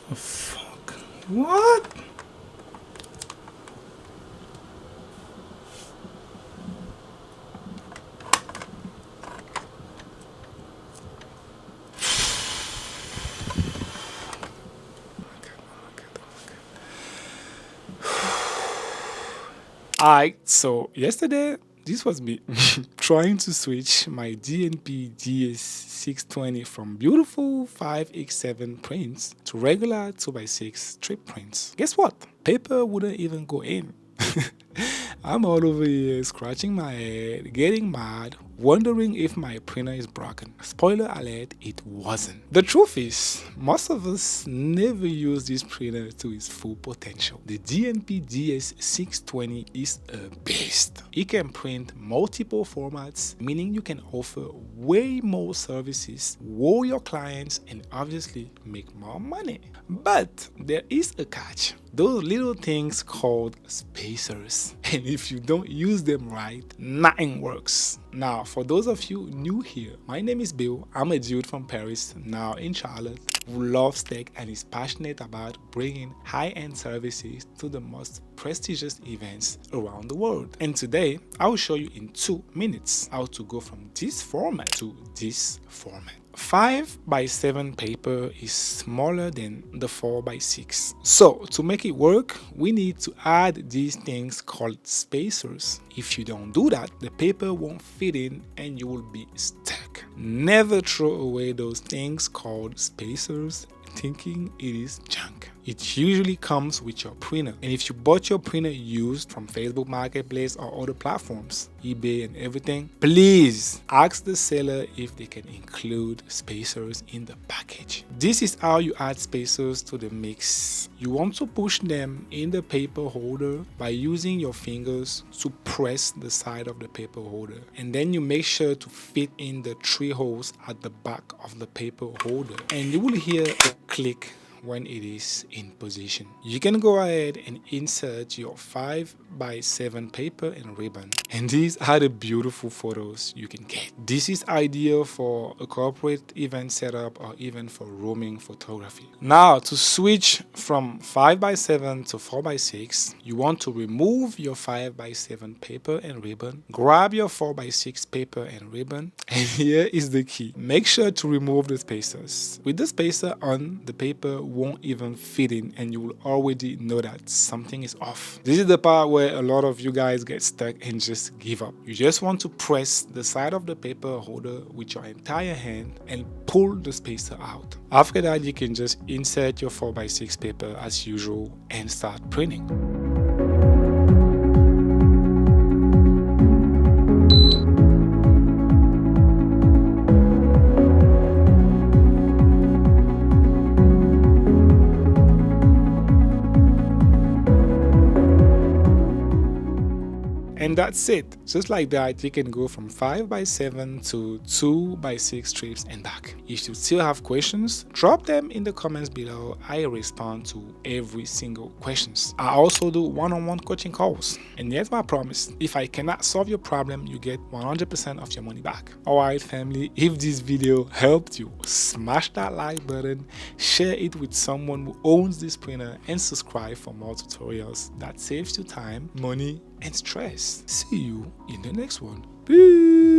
The fuck? What? Alright, so yesterday this was me trying to switch my DNP DS620 from beautiful 5x7 prints to regular 2x6 strip prints. Guess what? Paper wouldn't even go in. I'm all over here scratching my head, getting mad, wondering if my printer is broken. Spoiler alert, it wasn't. The truth is, most of us never use this printer to its full potential. The DNP DS620 is a beast. It can print multiple formats, meaning you can offer way more services, wow your clients, and obviously make more money. But there is a catch. Those little things called spacers. And if you don't use them right, nothing works. Now, for those of you new here, my name is Bill. I'm a dude from Paris, now in Charlotte, who loves tech and is passionate about bringing high-end services to the most prestigious events around the world. And today, I will show you in 2 minutes how to go from this format to this format. 5x7 paper is smaller than the 4x6. So to make it work, we need to add these things called spacers. If you don't do that, the paper won't fit in and you will be stuck. Never throw away those things called spacers thinking it is junk. It usually comes with your printer, and if you bought your printer used from Facebook Marketplace or other platforms, eBay and everything, please ask the seller if they can include spacers in the package. This is how you add spacers to the mix. You want to push them in the paper holder by using your fingers to press the side of the paper holder, and then you make sure to fit in the 3 holes at the back of the paper holder, and you will hear a click when it is in position. You can go ahead and insert your 5x7 paper and ribbon, and these are the beautiful photos you can get. This is ideal for a corporate event setup or even for roaming photography. Now, to switch from 5x7 to 4x6, you want to remove your 5x7 paper and ribbon, grab your 4x6 paper and ribbon, and here is the key. Make sure to remove the spacers. With the spacer on, the paper won't even fit in and you will already know that something is off. This is the part where a lot of you guys get stuck and just give up. You just want to press the side of the paper holder with your entire hand and pull the spacer out. After that, you can just insert your 4x6 paper as usual and start printing. And that's it. Just like that, you can go from 5x7 to 2x6 strips and back. If you still have questions, drop them in the comments below. I respond to every single questions. I also do one-on-one coaching calls. And here's my promise. If I cannot solve your problem, you get 100% of your money back. Alright family, if this video helped you, smash that like button, share it with someone who owns this printer, and subscribe for more tutorials that saves you time, money, and stress. See you in the next one. Peace.